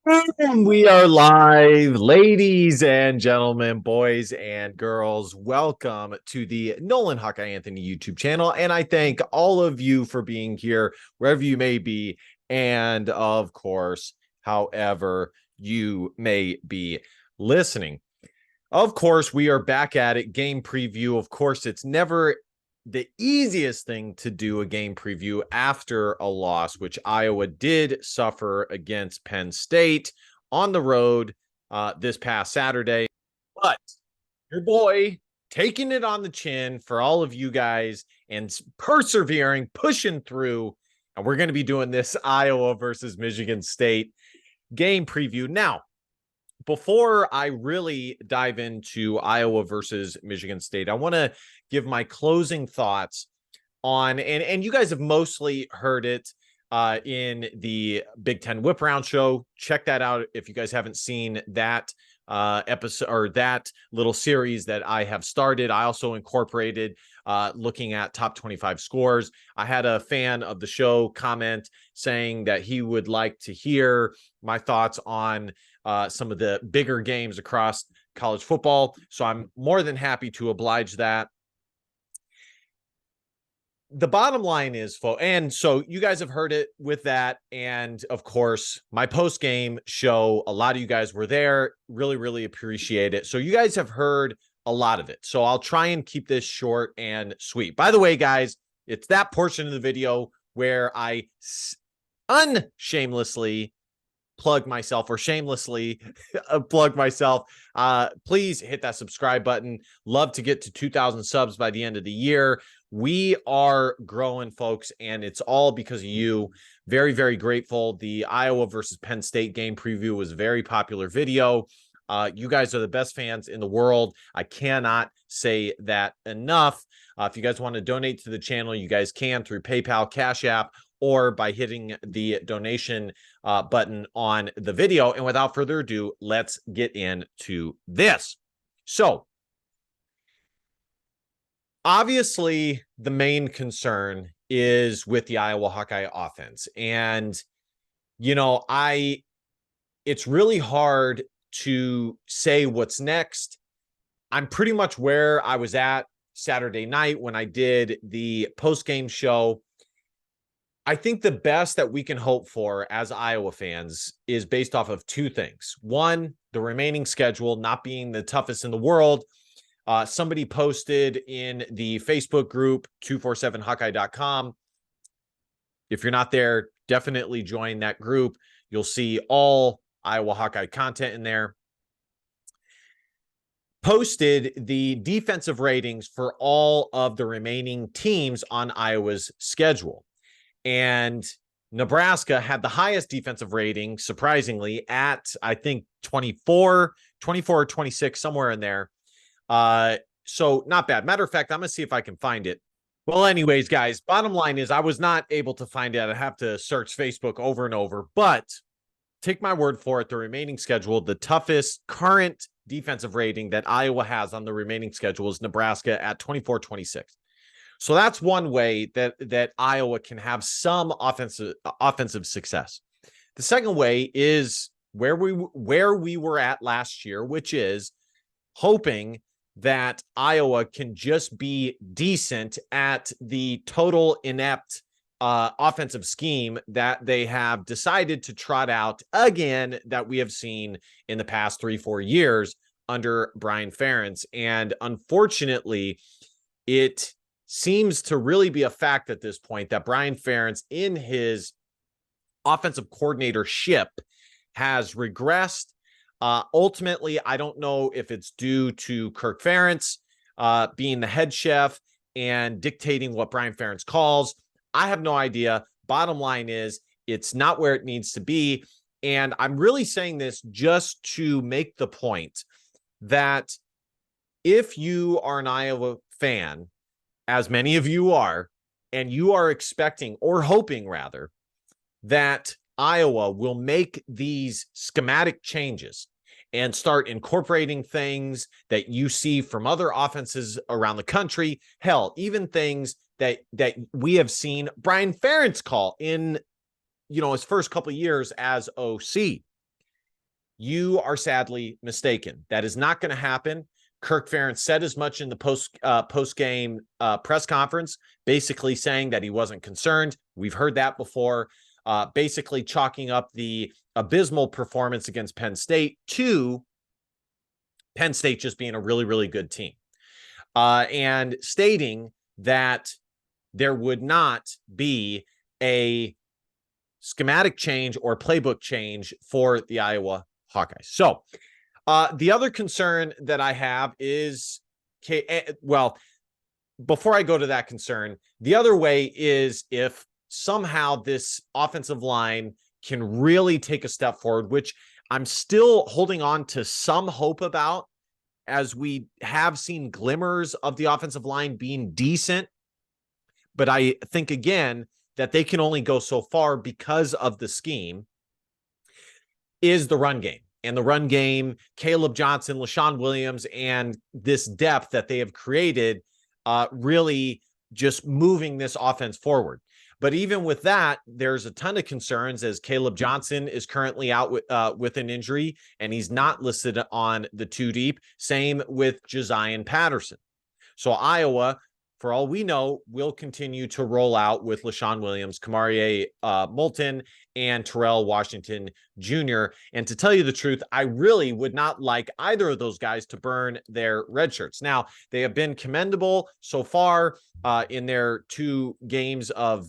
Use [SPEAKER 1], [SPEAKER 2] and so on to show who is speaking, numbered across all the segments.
[SPEAKER 1] And we are live, ladies and gentlemen, boys and girls. Welcome to the Nolan Hawkeye Anthony YouTube channel. And I thank all of you for being here, wherever you may be. And of course, however you may be listening. Of course, we are back at it. Game preview. Of course, it's never the easiest thing to do a game preview after a loss, which Iowa did suffer against Penn State on the road this past Saturday. But your boy taking it on the chin for all of you guys and persevering, pushing through. And we're going to be doing this Iowa versus Michigan State game preview. Now, before I really dive into Iowa versus Michigan State, I want to give my closing thoughts on, and you guys have mostly heard it in the Big Ten Whip Round show. Check that out if you guys haven't seen that episode or that little series that I have started. I also incorporated looking at top 25 scores. I had a fan of the show comment saying that he would like to hear my thoughts on some of the bigger games across college football. So I'm more than happy to oblige that. The bottom line is, and so you guys have heard it with that. And of course, my post game show, a lot of you guys were there. Really, really appreciate it. So you guys have heard a lot of it. So I'll try and keep this short and sweet. By the way, guys, it's that portion of the video where I unshamelessly plug myself or shamelessly plug myself. Please hit that subscribe button. Love to get to 2,000 subs by the end of the year. We are growing, folks, and it's all because of you. Very, very grateful. The Iowa versus Penn State game preview was a very popular video. You guys are the best fans in the world. I cannot say that enough. If you guys want to donate to the channel, you guys can through PayPal, Cash App, or by hitting the donation button on the video. And without further ado, let's get into this. So, obviously, the main concern is with the Iowa Hawkeye offense. And, you know, it's really hard to say what's next. I'm pretty much where I was at Saturday night when I did the post-game show. I think the best that we can hope for as Iowa fans is based off of two things. One, the remaining schedule not being the toughest in the world. Somebody posted in the Facebook group, 247hawkeye.com. If you're not there, definitely join that group. You'll see all Iowa Hawkeye content in there. Posted the defensive ratings for all of the remaining teams on Iowa's schedule. And Nebraska had the highest defensive rating, surprisingly, at, I think, 24 or 26, somewhere in there. So not bad. Matter of fact, I'm going to see if I can find it. Well, anyways, guys, bottom line is I was not able to find it. I have to search Facebook over and over, but take my word for it. The remaining schedule, the toughest current defensive rating that Iowa has on the remaining schedule is Nebraska at 24-26. So that's one way that Iowa can have some offensive success. The second way is where we were at last year, which is hoping that Iowa can just be decent at the total inept offensive scheme that they have decided to trot out again that we have seen in the past 3-4 years under Brian Ferentz. And unfortunately, it seems to really be a fact at this point that Brian Ferentz in his offensive coordinatorship has regressed. Ultimately, I don't know if it's due to Kirk Ferentz being the head chef and dictating what Brian Ferentz calls. I have no idea. Bottom line is it's not where it needs to be. And I'm really saying this just to make the point that if you are an Iowa fan, as many of you are, and you are expecting or hoping rather that Iowa will make these schematic changes and start incorporating things that you see from other offenses around the country, hell, even things that we have seen Brian Ferentz call in, his first couple of years as OC. you are sadly mistaken. That is not going to happen. Kirk Ferentz said as much in the post-game press conference, basically saying that he wasn't concerned. We've heard that before, basically chalking up the abysmal performance against Penn State to Penn State just being a really, really good team, and stating that there would not be a schematic change or playbook change for the Iowa Hawkeyes. So the other concern that I have is, well, before I go to that concern, the other way is if somehow this offensive line can really take a step forward, which I'm still holding on to some hope about, as we have seen glimmers of the offensive line being decent. But I think, again, that they can only go so far because of the scheme, is the run game. And the run game, Caleb Johnson, Leshon Williams, and this depth that they have created, really just moving this offense forward. But even with that, there's a ton of concerns, as Caleb Johnson is currently out with an injury, and he's not listed on the 2 deep. Same with Josiah Patterson. So Iowa, for all we know, will continue to roll out with Leshon Williams, Kamarie Moulton, and Terrell Washington Jr. And to tell you the truth, I really would not like either of those guys to burn their red shirts. Now, they have been commendable so far in their 2 games of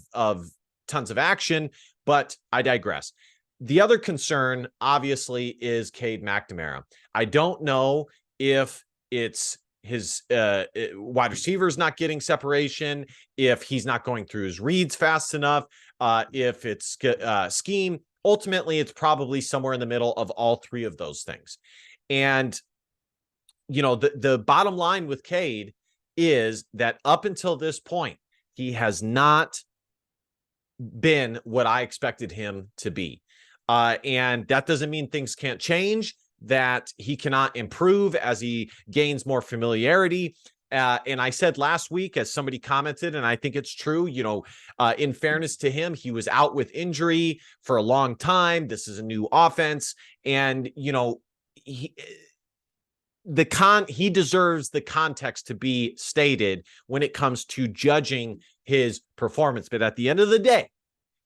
[SPEAKER 1] tons of action, but I digress. The other concern, obviously, is Cade McNamara. I don't know if it's his wide receivers not getting separation, if he's not going through his reads fast enough, if it's scheme. Ultimately, it's probably somewhere in the middle of all 3 of those things. And, the bottom line with Cade is that up until this point, he has not been what I expected him to be. And that doesn't mean things can't change, that he cannot improve as he gains more familiarity. And I said last week, as somebody commented, and I think it's true, in fairness to him, he was out with injury for a long time. This is a new offense. And, he deserves the context to be stated when it comes to judging his performance. But at the end of the day,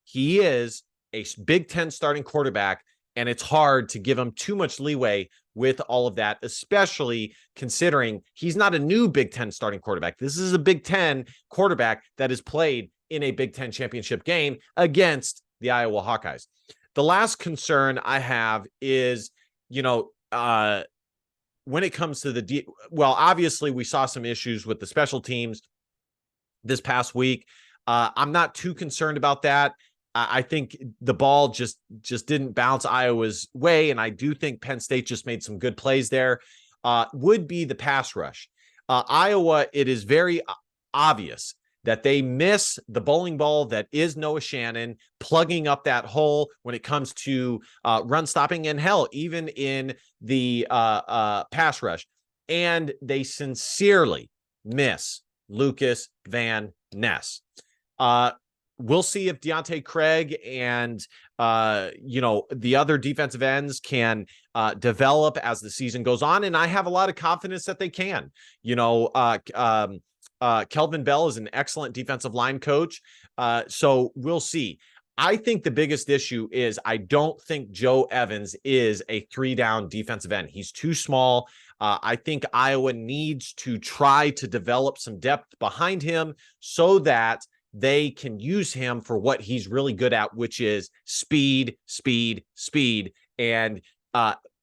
[SPEAKER 1] he is a Big Ten starting quarterback, and it's hard to give him too much leeway with all of that, especially considering he's not a new Big Ten starting quarterback. This is a Big Ten quarterback that has played in a Big Ten championship game against the Iowa Hawkeyes. The last concern I have is, when it comes to obviously we saw some issues with the special teams this past week. I'm not too concerned about that. I think the ball just didn't bounce Iowa's way, and I do think Penn State just made some good plays there. Would be the pass rush. Iowa, it is very obvious that they miss the bowling ball that is Noah Shannon, plugging up that hole when it comes to run stopping, and hell, even in the pass rush. And they sincerely miss Lucas Van Ness. We'll see if Deontay Craig and, the other defensive ends can develop as the season goes on. And I have a lot of confidence that they can. Kelvin Bell is an excellent defensive line coach. So we'll see. I think the biggest issue is I don't think Joe Evans is a 3-down defensive end. He's too small. I think Iowa needs to try to develop some depth behind him so that they can use him for what he's really good at, which is speed, and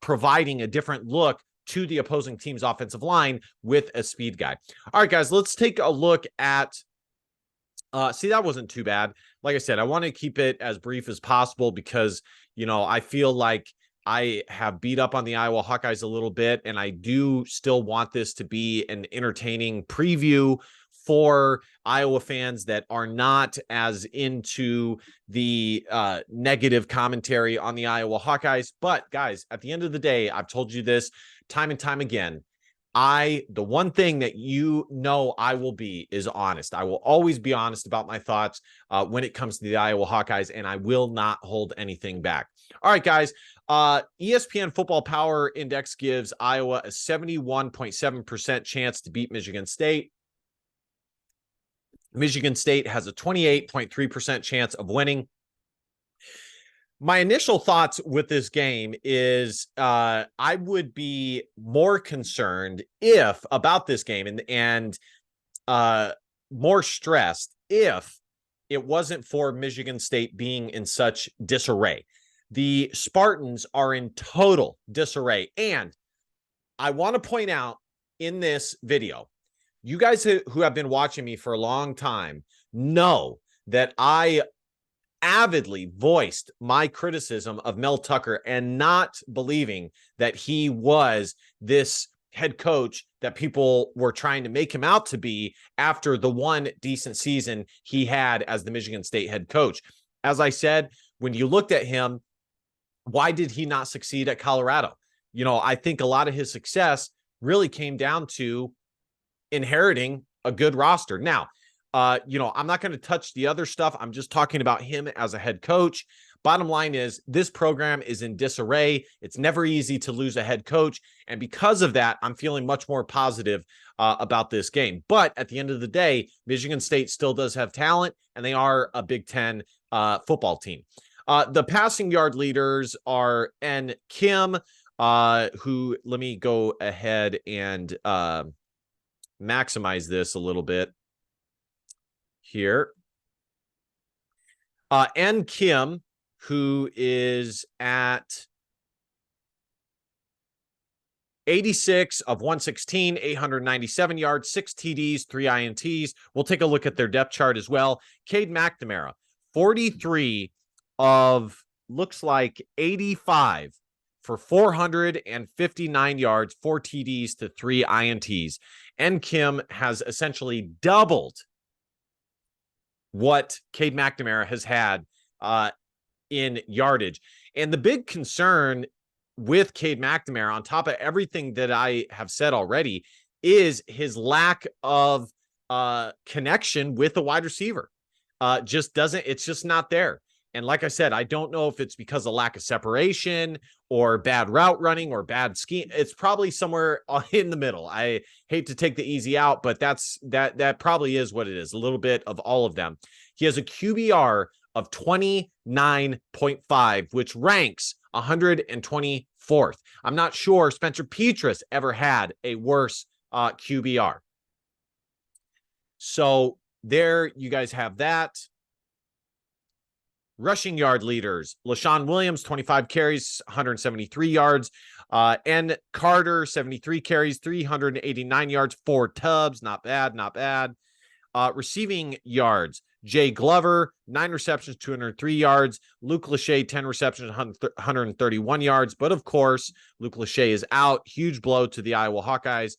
[SPEAKER 1] providing a different look to the opposing team's offensive line with a speed guy. All right, guys, let's take a look at, see, that wasn't too bad. Like I said, I want to keep it as brief as possible because, I feel like I have beat up on the Iowa Hawkeyes a little bit, and I do still want this to be an entertaining preview for Iowa fans that are not as into the negative commentary on the Iowa Hawkeyes. But guys, at the end of the day, I've told you this time and time again. The one thing that I will be is honest. I will always be honest about my thoughts when it comes to the Iowa Hawkeyes, and I will not hold anything back. All right, guys. ESPN Football Power Index gives Iowa a 71.7% chance to beat Michigan State. Michigan State has a 28.3% chance of winning. My initial thoughts with this game is I would be more concerned if about this game and more stressed if it wasn't for Michigan State being in such disarray. The Spartans are in total disarray. And I want to point out in this video, you guys who have been watching me for a long time know that I avidly voiced my criticism of Mel Tucker and not believing that he was this head coach that people were trying to make him out to be after the one decent season he had as the Michigan State head coach. As I said, when you looked at him, why did he not succeed at Colorado? You know, I think a lot of his success really came down to inheriting a good roster. Now, you know, I'm not going to touch the other stuff. I'm just talking about him as a head coach. Bottom line is this program is in disarray. It's never easy to lose a head coach. And because of that, I'm feeling much more positive about this game. But at the end of the day, Michigan State still does have talent, and they are a Big Ten football team. The passing yard leaders are En Kim, who, let me go ahead and maximize this a little bit here. En Kim, who is at 86 of 116, 897 yards, 6 TDs, 3 INTs. We'll take a look at their depth chart as well. Cade McNamara, 43 of, looks like 85 for 459 yards, 4 TDs to 3 INTs. En Kim has essentially doubled what Cade McNamara has had in yardage. And the big concern with Cade McNamara, on top of everything that I have said already, is his lack of connection with the wide receiver. It's just not there. And like I said, I don't know if it's because of lack of separation or bad route running or bad scheme. It's probably somewhere in the middle. I hate to take the easy out, but that probably is what it is. A little bit of all of them. He has a QBR of 29.5, which ranks 124th. I'm not sure Spencer Petras ever had a worse QBR. So there you guys have that. Rushing yard leaders, LaShawn Williams, 25 carries, 173 yards. And Carter, 73 carries, 389 yards, 4 tubs. Not bad, not bad. Receiving yards, Jay Glover, 9 receptions, 203 yards. Luke Lachey, 10 receptions, 131 yards. But of course, Luke Lachey is out. Huge blow to the Iowa Hawkeyes.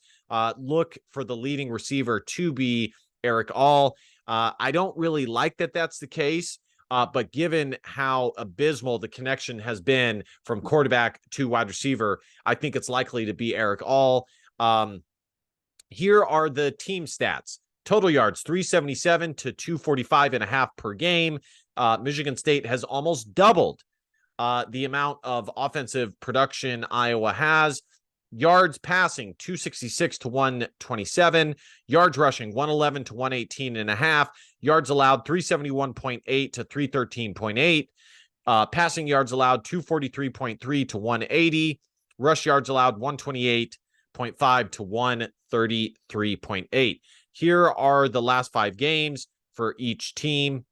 [SPEAKER 1] Look for the leading receiver to be Eric All. I don't really like that that's the case. But given how abysmal the connection has been from quarterback to wide receiver, I think it's likely to be Eric All. Here are the team stats. Total yards, 377 to 245.5 per game. Michigan State has almost doubled the amount of offensive production Iowa has. Yards passing, 266 to 127. Yards rushing, 111 to 118.5. Yards allowed, 371.8 to 313.8. Passing yards allowed, 243.3 to 180. Rush yards allowed, 128.5 to 133.8. Here are the last 5 games for each team.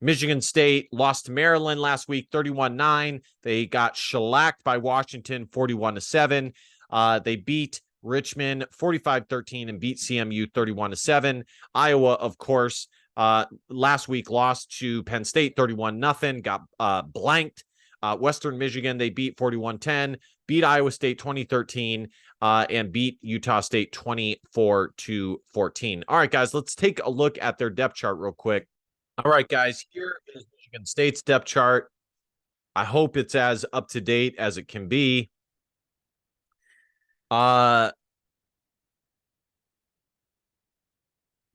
[SPEAKER 1] Michigan State lost to Maryland last week, 31-9. They got shellacked by Washington, 41-7. They beat Richmond 45-13 and beat CMU 31-7. Iowa, of course, last week lost to Penn State 31-0, got blanked. Western Michigan, they beat 41-10, beat Iowa State 20-13, and beat Utah State 24-14. All right, guys, let's take a look at their depth chart real quick. All right, guys, here is Michigan State's depth chart. I hope it's as up to date as it can be.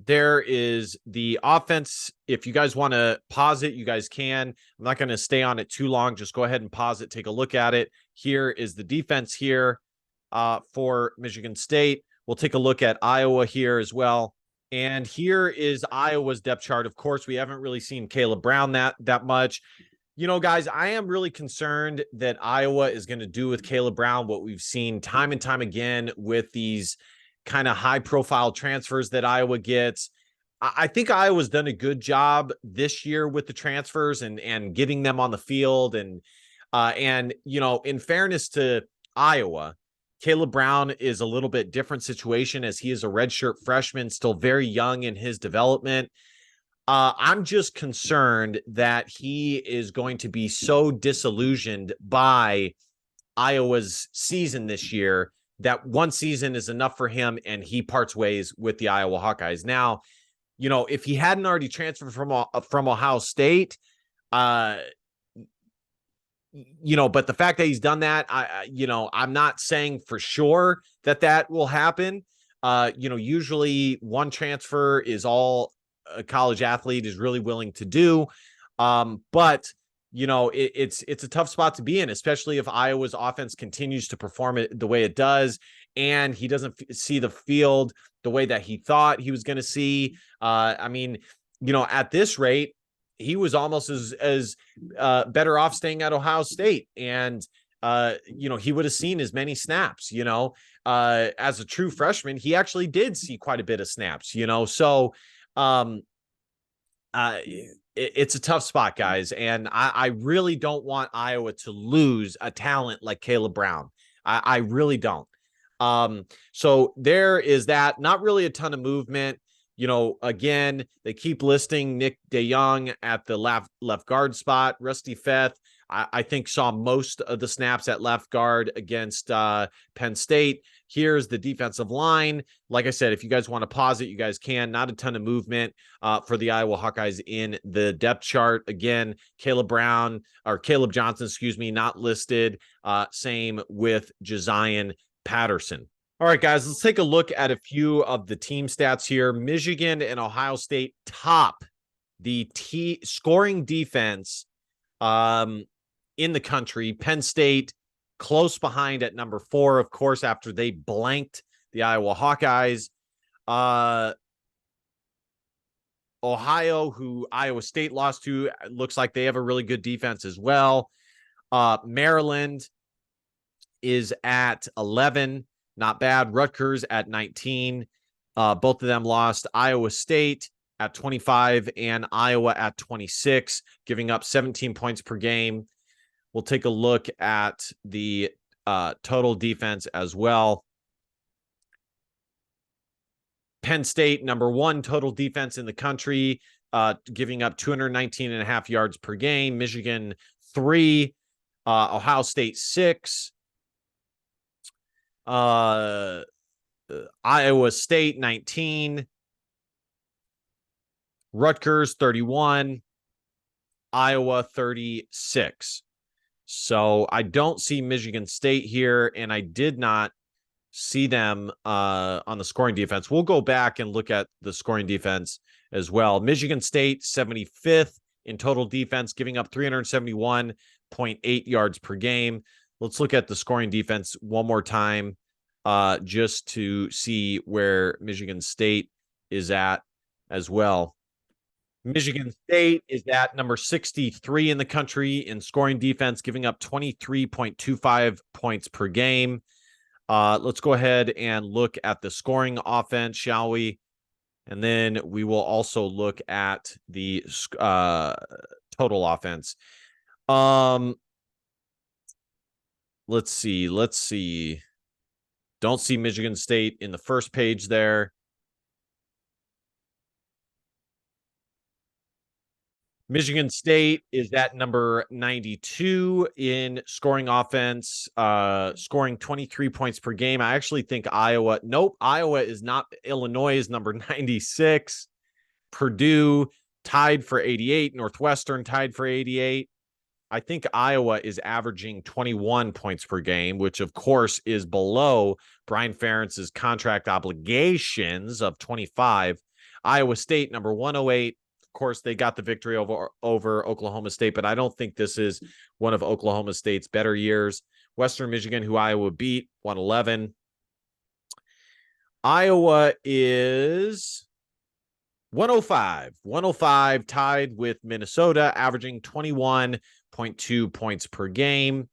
[SPEAKER 1] there is the offense. If you guys want to pause it, you guys can. I'm not going to stay on it too long. Just go ahead and pause it. Take a look at it. Here is the defense here for Michigan State. We'll take a look at Iowa here as well. And here is Iowa's depth chart. Of course, we haven't really seen Caleb Brown that much. You know, guys, I am really concerned that Iowa is going to do with Caleb Brown what we've seen time and time again with these kind of high profile transfers that Iowa gets. I think Iowa's done a good job this year with the transfers and getting them on the field. And you know, in fairness to Iowa, Caleb Brown is a little bit different situation as he is a redshirt freshman, still very young in his development. I'm just concerned that he is going to be so disillusioned by Iowa's season this year that one season is enough for him and he parts ways with the Iowa Hawkeyes. Now, you know, if he hadn't already transferred from Ohio State, you know, but the fact that he's done that, you know, I'm not saying for sure that will happen. You know, usually one transfer is all a college athlete is really willing to do. But you know, it's a tough spot to be in, especially if Iowa's offense continues to perform it the way it does, and he doesn't see the field the way that he thought he was going to see. I mean, you know, at this rate, he was almost as better off staying at Ohio State, and you know, he would have seen as many snaps. You know, as a true freshman, he actually did see quite a bit of snaps. You know, so it's a tough spot, guys. And I really don't want Iowa to lose a talent like Caleb Brown. I really don't. So there is that. Not really a ton of movement. You know, again, they keep listing Nick DeYoung at the left guard spot. Rusty Feth, I think, saw most of the snaps at left guard against Penn State. Here's the defensive line. Like I said, if you guys want to pause it, you guys can. Not a ton of movement for the Iowa Hawkeyes in the depth chart. Again, Caleb Johnson, excuse me, not listed. Same with Josiah Patterson. All right, guys, let's take a look at a few of the team stats here. Michigan and Ohio State top the scoring defense in the country. Penn State close behind at number 4, of course, after they blanked the Iowa Hawkeyes. Ohio, who Iowa State lost to, looks like they have a really good defense as well. Maryland is at 11. Not bad. Rutgers at 19. Both of them lost. Iowa State at 25 and Iowa at 26, giving up 17 points per game. We'll take a look at the total defense as well. Penn State, number 1 total defense in the country, giving up 219.5 yards per game. Michigan, 3. Ohio State, 6. Iowa State, 19. Rutgers, 31. Iowa, 36. So I don't see Michigan State here, and I did not see them on the scoring defense. We'll go back and look at the scoring defense as well. Michigan State, 75th in total defense, giving up 371.8 yards per game. Let's look at the scoring defense one more time just to see where Michigan State is at as well. Michigan State is at number 63 in the country in scoring defense, giving up 23.25 points per game. Let's go ahead and look at the scoring offense, shall we? And then we will also look at the total offense. Let's see. Don't see Michigan State in the first page there. Michigan State is at number 92 in scoring offense, scoring 23 points per game. I actually think Iowa is not. Illinois is number 96. Purdue tied for 88. Northwestern tied for 88. I think Iowa is averaging 21 points per game, which of course is below Brian Ferentz's contract obligations of 25. Iowa State, number 108. Of course, they got the victory over Oklahoma State, but I don't think this is one of Oklahoma State's better years. Western Michigan, who Iowa beat, 111. Iowa is 105. 105, tied with Minnesota, averaging 21.2 points per game.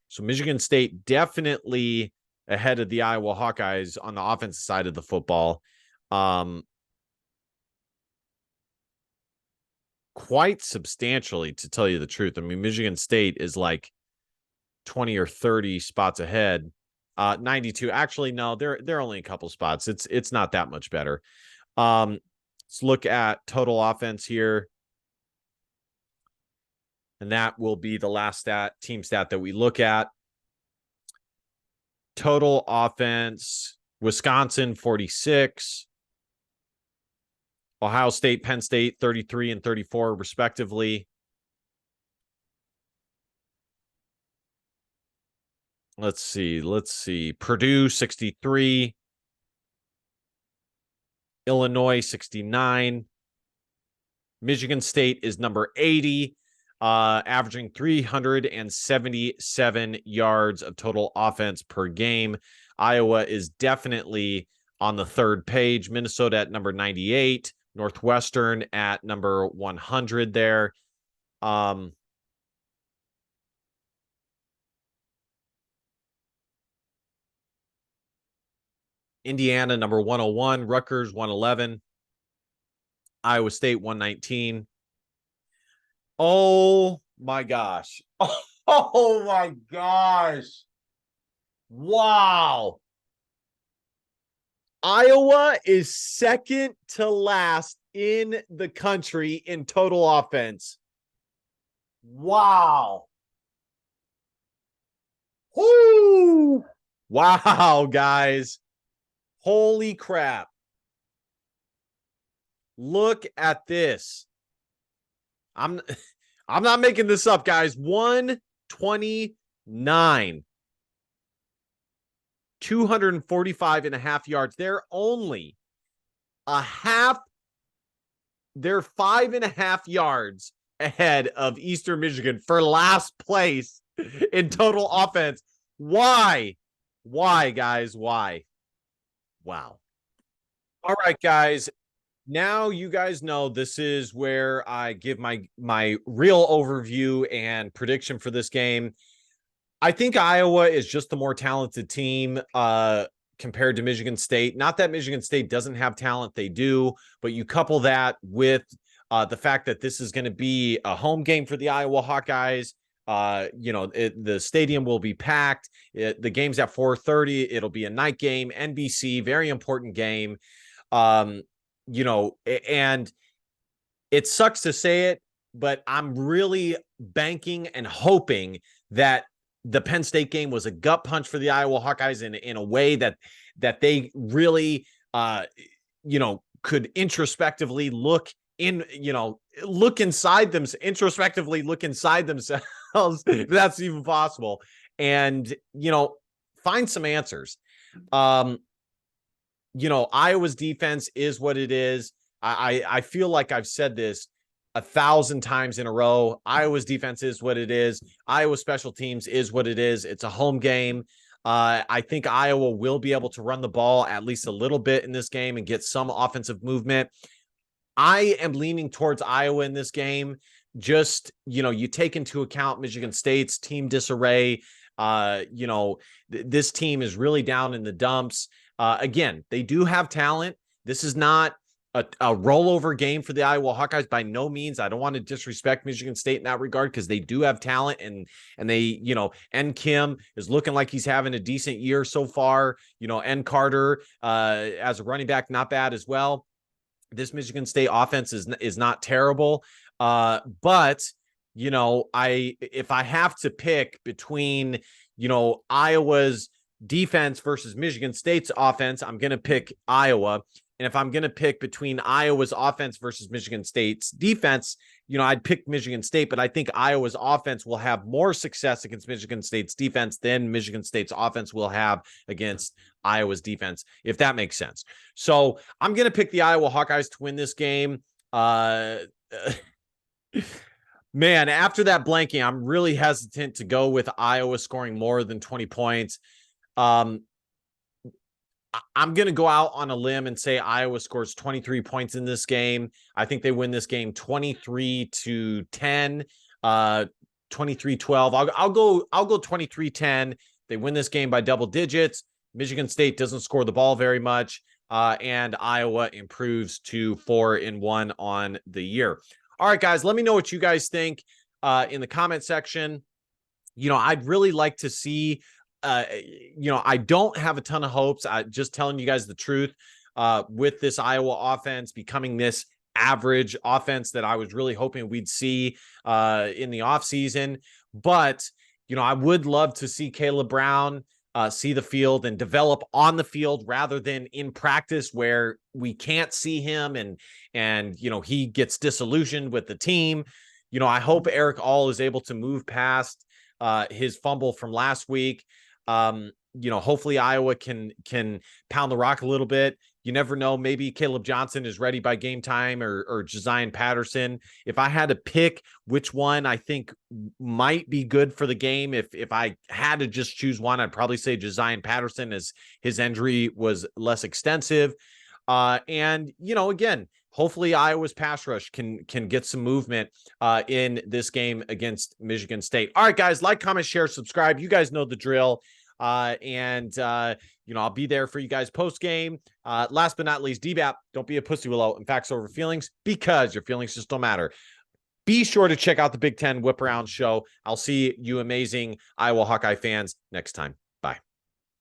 [SPEAKER 1] So Michigan State definitely ahead of the Iowa Hawkeyes on the offensive side of the football. Quite substantially, to tell you the truth. I mean, Michigan State is like 20 or 30 spots ahead. 92. Actually, no, they're only a couple spots. It's not that much better. Let's look at total offense here. And that will be the last team stat that we look at. Total offense, Wisconsin, 46. Ohio State, Penn State, 33 and 34, respectively. Let's see. Purdue, 63. Illinois, 69. Michigan State is number 80, averaging 377 yards of total offense per game. Iowa is definitely on the third page. Minnesota at number 98. Northwestern at number 100 there. Indiana, number 101. Rutgers, 111. Iowa State, 119. Oh, my gosh. Oh, my gosh. Wow. Iowa is second to last in the country in total offense. Wow. Woo! Wow, guys. Holy crap. Look at this. I'm not making this up, guys. 129. 245 and a half yards. They're 5.5 yards ahead of Eastern Michigan for last place in total offense. Why? Why, guys? Why? Wow. All right, guys. Now you guys know this is where I give my real overview and prediction for this game. I think Iowa is just the more talented team compared to Michigan State. Not that Michigan State doesn't have talent, they do, but you couple that with the fact that this is going to be a home game for the Iowa Hawkeyes. The stadium will be packed. The game's at 4:30. It'll be a night game, NBC, very important game. And it sucks to say it, but I'm really banking and hoping that the Penn State game was a gut punch for the Iowa Hawkeyes in a way that they really, could introspectively look inside themselves, if that's even possible, and, find some answers. Iowa's defense is what it is. I feel like I've said this 1,000 times in a row. Iowa's defense is what it is. Iowa special teams is what it is. It's a home game. I think Iowa will be able to run the ball at least a little bit in this game and get some offensive movement. I am leaning towards Iowa in this game. Just, you take into account Michigan State's team disarray. This team is really down in the dumps. Again, they do have talent. This is not a rollover game for the Iowa Hawkeyes by no means. I don't want to disrespect Michigan State in that regard because they do have talent, and they, N. Kim is looking like he's having a decent year so far. N. Carter as a running back, not bad as well. This Michigan State offense is not terrible. But if I have to pick between, Iowa's defense versus Michigan State's offense, I'm going to pick Iowa. And if I'm going to pick between Iowa's offense versus Michigan State's defense, I'd pick Michigan State, but I think Iowa's offense will have more success against Michigan State's defense than Michigan State's offense will have against Iowa's defense, if that makes sense. So I'm going to pick the Iowa Hawkeyes to win this game. Man, after that blanking, I'm really hesitant to go with Iowa scoring more than 20 points. I'm going to go out on a limb and say Iowa scores 23 points in this game. I think they win this game 23-10, 23-12. I'll go 23-10. They win this game by double digits. Michigan State doesn't score the ball very much, and Iowa improves to 4-1 on the year. All right, guys, let me know what you guys think in the comment section. I'd really like to see I don't have a ton of hopes. Just telling you guys the truth, with this Iowa offense becoming this average offense that I was really hoping we'd see in the offseason. But, I would love to see Caleb Brown see the field and develop on the field rather than in practice where we can't see him and he gets disillusioned with the team. I hope Eric All is able to move past his fumble from last week. Hopefully Iowa can pound the rock a little bit. You never know. Maybe Caleb Johnson is ready by game time or Josiah Patterson. If I had to pick which one I think might be good for the game, if I had to just choose one, I'd probably say Josiah Patterson, as his injury was less extensive. And again, hopefully Iowa's pass rush can get some movement in this game against Michigan State. All right, guys, like, comment, share, subscribe. You guys know the drill. I'll be there for you guys post game. Last but not least, DBAP, don't be a pussy willow and facts over feelings, because your feelings just don't matter. Be sure to check out the Big Ten Whip Around show. I'll see you amazing Iowa Hawkeye fans next time.